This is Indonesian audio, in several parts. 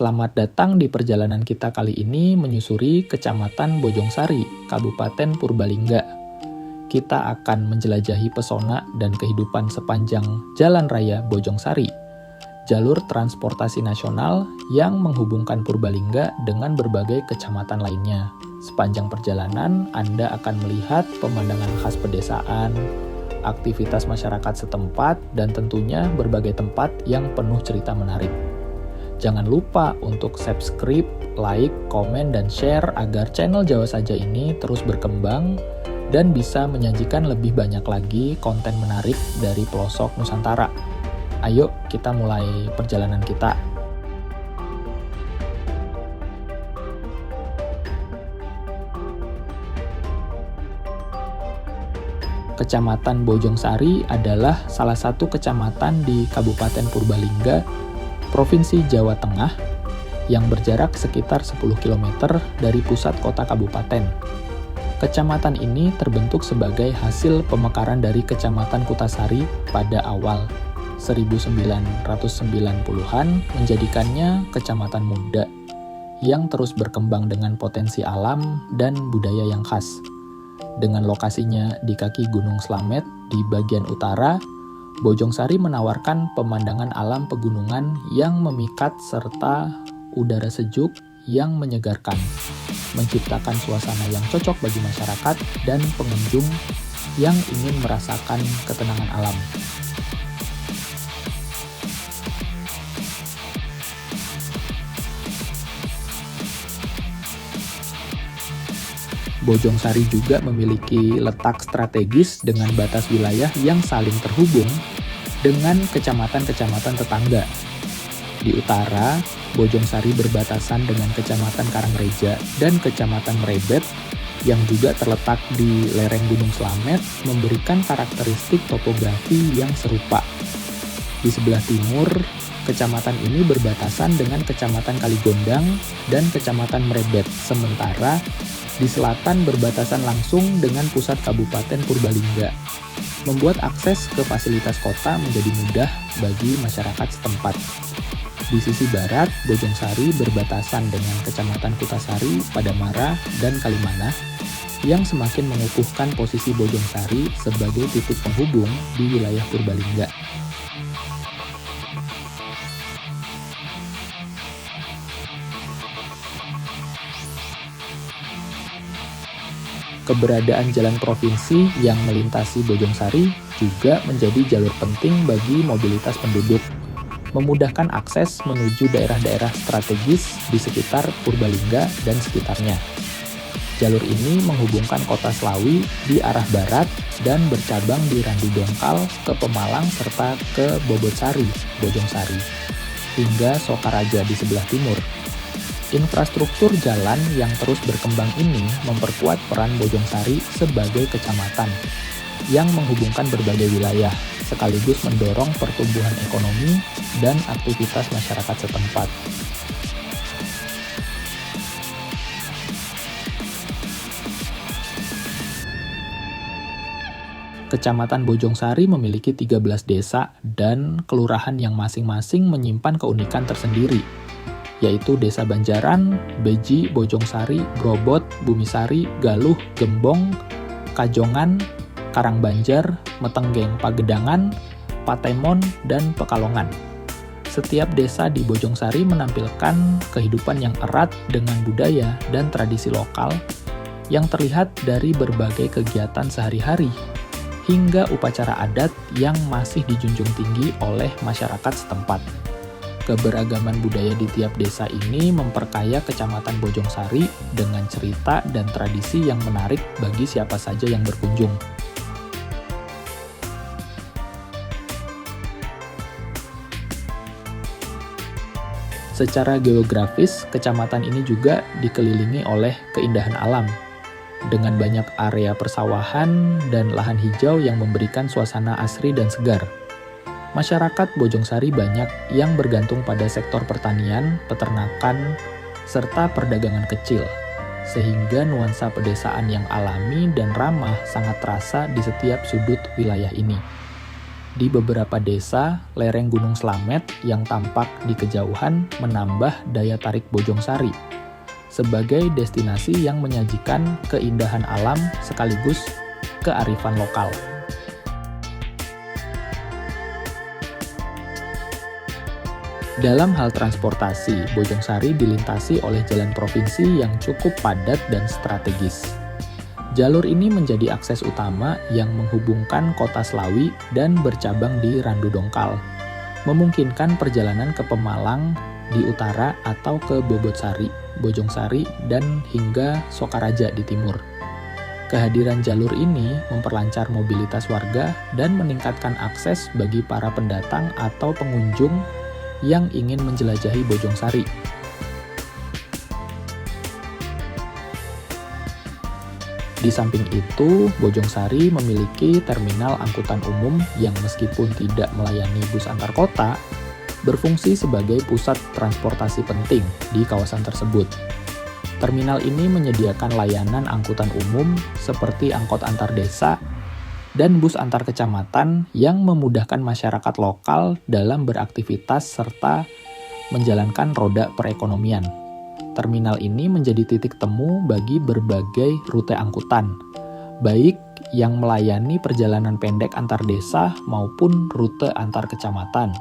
Selamat datang di perjalanan kita kali ini menyusuri Kecamatan Bojongsari, Kabupaten Purbalingga. Kita akan menjelajahi pesona dan kehidupan sepanjang Jalan Raya Bojongsari, jalur transportasi nasional yang menghubungkan Purbalingga dengan berbagai kecamatan lainnya. Sepanjang perjalanan, Anda akan melihat pemandangan khas pedesaan, aktivitas masyarakat setempat, dan tentunya berbagai tempat yang penuh cerita menarik. Jangan lupa untuk subscribe, like, komen, dan share agar channel Jawa Saja ini terus berkembang dan bisa menyajikan lebih banyak lagi konten menarik dari pelosok Nusantara. Ayo kita mulai perjalanan kita. Kecamatan Bojongsari adalah salah satu kecamatan di Kabupaten Purbalingga, Provinsi Jawa Tengah, yang berjarak sekitar 10 km dari pusat kota kabupaten. Kecamatan ini terbentuk sebagai hasil pemekaran dari Kecamatan Kutasari pada awal 1990-an, menjadikannya kecamatan muda yang terus berkembang dengan potensi alam dan budaya yang khas. Dengan lokasinya di kaki Gunung Slamet di bagian utara, Bojongsari menawarkan pemandangan alam pegunungan yang memikat serta udara sejuk yang menyegarkan, menciptakan suasana yang cocok bagi masyarakat dan pengunjung yang ingin merasakan ketenangan alam. Bojongsari juga memiliki letak strategis dengan batas wilayah yang saling terhubung dengan kecamatan-kecamatan tetangga. Di utara, Bojongsari berbatasan dengan Kecamatan Karangreja dan Kecamatan Merebet yang juga terletak di lereng Gunung Slamet, memberikan karakteristik topografi yang serupa. Di sebelah timur, kecamatan ini berbatasan dengan Kecamatan Kaligondang dan Kecamatan Merebet, sementara di selatan berbatasan langsung dengan pusat Kabupaten Purbalingga, membuat akses ke fasilitas kota menjadi mudah bagi masyarakat setempat. Di sisi barat, Bojongsari berbatasan dengan Kecamatan Kutasari, Padamara, dan Kalimanah, yang semakin mengukuhkan posisi Bojongsari sebagai titik penghubung di wilayah Purbalingga. Keberadaan jalan provinsi yang melintasi Bojongsari juga menjadi jalur penting bagi mobilitas penduduk, memudahkan akses menuju daerah-daerah strategis di sekitar Purbalingga dan sekitarnya. Jalur ini menghubungkan kota Slawi di arah barat dan bercabang di Randu Dongkal ke Pemalang serta ke Bobotsari, Bojongsari, hingga Sokaraja di sebelah timur. Infrastruktur jalan yang terus berkembang ini memperkuat peran Bojongsari sebagai kecamatan yang menghubungkan berbagai wilayah, sekaligus mendorong pertumbuhan ekonomi dan aktivitas masyarakat setempat. Kecamatan Bojongsari memiliki 13 desa dan kelurahan yang masing-masing menyimpan keunikan tersendiri, yaitu Desa Banjaran, Beji, Bojongsari, Grobot, Bumisari, Galuh, Gembong, Kajongan, Karangbanjar, Metenggeng, Pagedangan, Patemon, dan Pekalongan. Setiap desa di Bojongsari menampilkan kehidupan yang erat dengan budaya dan tradisi lokal yang terlihat dari berbagai kegiatan sehari-hari hingga upacara adat yang masih dijunjung tinggi oleh masyarakat setempat. Keberagaman budaya di tiap desa ini memperkaya Kecamatan Bojongsari dengan cerita dan tradisi yang menarik bagi siapa saja yang berkunjung. Secara geografis, kecamatan ini juga dikelilingi oleh keindahan alam, dengan banyak area persawahan dan lahan hijau yang memberikan suasana asri dan segar. Masyarakat Bojongsari banyak yang bergantung pada sektor pertanian, peternakan, serta perdagangan kecil, sehingga nuansa pedesaan yang alami dan ramah sangat terasa di setiap sudut wilayah ini. Di beberapa desa, lereng Gunung Slamet yang tampak di kejauhan menambah daya tarik Bojongsari sebagai destinasi yang menyajikan keindahan alam sekaligus kearifan lokal. Dalam hal transportasi, Bojongsari dilintasi oleh jalan provinsi yang cukup padat dan strategis. Jalur ini menjadi akses utama yang menghubungkan kota Slawi dan bercabang di Randu Dongkal, memungkinkan perjalanan ke Pemalang di utara atau ke Bobotsari, Bojongsari, dan hingga Sokaraja di timur. Kehadiran jalur ini memperlancar mobilitas warga dan meningkatkan akses bagi para pendatang atau pengunjung yang ingin menjelajahi Bojongsari. Di samping itu, Bojongsari memiliki terminal angkutan umum yang meskipun tidak melayani bus antar kota, berfungsi sebagai pusat transportasi penting di kawasan tersebut. Terminal ini menyediakan layanan angkutan umum seperti angkot antar desa dan bus antar kecamatan yang memudahkan masyarakat lokal dalam beraktivitas serta menjalankan roda perekonomian. Terminal ini menjadi titik temu bagi berbagai rute angkutan, baik yang melayani perjalanan pendek antar desa maupun rute antar kecamatan,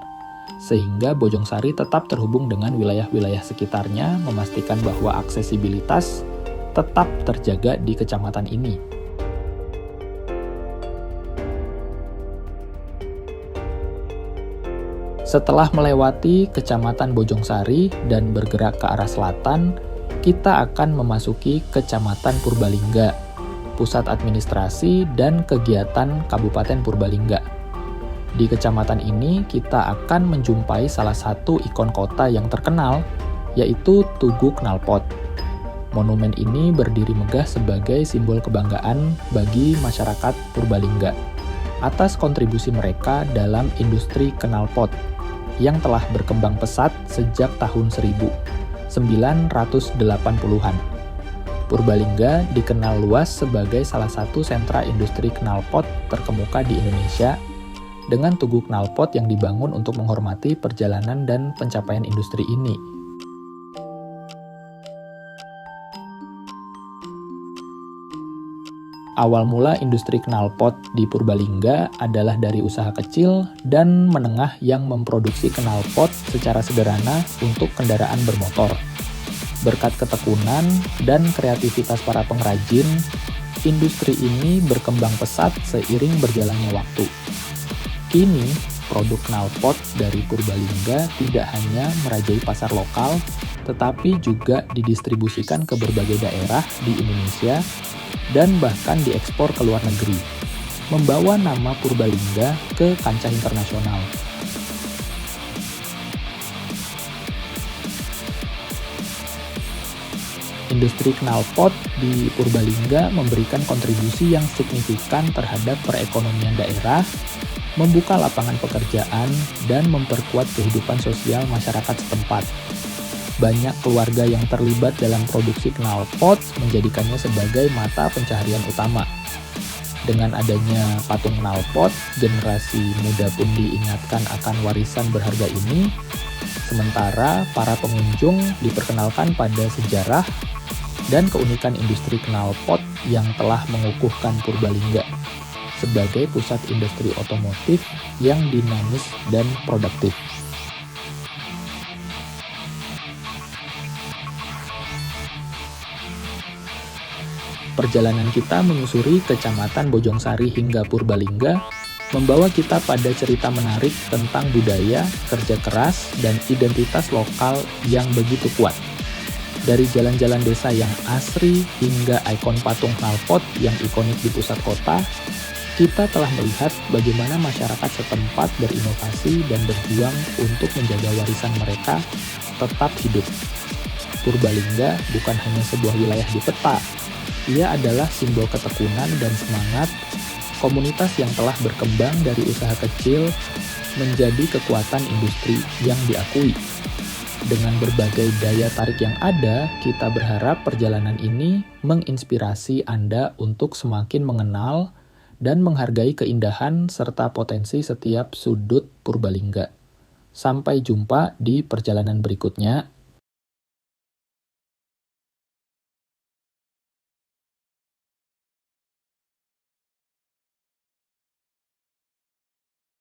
sehingga Bojongsari tetap terhubung dengan wilayah-wilayah sekitarnya, memastikan bahwa aksesibilitas tetap terjaga di kecamatan ini. Setelah melewati Kecamatan Bojongsari dan bergerak ke arah selatan, kita akan memasuki Kecamatan Purbalingga, pusat administrasi dan kegiatan Kabupaten Purbalingga. Di kecamatan ini, kita akan menjumpai salah satu ikon kota yang terkenal, yaitu Tugu Knalpot. Monumen ini berdiri megah sebagai simbol kebanggaan bagi masyarakat Purbalingga atas kontribusi mereka dalam industri knalpot yang telah berkembang pesat sejak tahun 1980-an. Purbalingga dikenal luas sebagai salah satu sentra industri knalpot terkemuka di Indonesia, dengan Tugu Knalpot yang dibangun untuk menghormati perjalanan dan pencapaian industri ini. Awal mula industri knalpot di Purbalingga adalah dari usaha kecil dan menengah yang memproduksi knalpot secara sederhana untuk kendaraan bermotor. Berkat ketekunan dan kreativitas para pengrajin, industri ini berkembang pesat seiring berjalannya waktu. Kini, produk knalpot dari Purbalingga tidak hanya merajai pasar lokal, tetapi juga didistribusikan ke berbagai daerah di Indonesia dan bahkan diekspor ke luar negeri, membawa nama Purbalingga ke kancah internasional. Industri knalpot di Purbalingga memberikan kontribusi yang signifikan terhadap perekonomian daerah, membuka lapangan pekerjaan, dan memperkuat kehidupan sosial masyarakat setempat. Banyak keluarga yang terlibat dalam produksi knalpot menjadikannya sebagai mata pencaharian utama. Dengan adanya patung knalpot, generasi muda pun diingatkan akan warisan berharga ini, sementara para pengunjung diperkenalkan pada sejarah dan keunikan industri knalpot yang telah mengukuhkan Purbalingga sebagai pusat industri otomotif yang dinamis dan produktif. Perjalanan kita menyusuri Kecamatan Bojongsari hingga Purbalingga membawa kita pada cerita menarik tentang budaya, kerja keras, dan identitas lokal yang begitu kuat. Dari jalan-jalan desa yang asri hingga ikon patung knalpot yang ikonik di pusat kota, kita telah melihat bagaimana masyarakat setempat berinovasi dan berjuang untuk menjaga warisan mereka tetap hidup. Purbalingga bukan hanya sebuah wilayah di peta, ia adalah simbol ketekunan dan semangat komunitas yang telah berkembang dari usaha kecil menjadi kekuatan industri yang diakui. Dengan berbagai daya tarik yang ada, kita berharap perjalanan ini menginspirasi Anda untuk semakin mengenal dan menghargai keindahan serta potensi setiap sudut Purbalingga. Sampai jumpa di perjalanan berikutnya.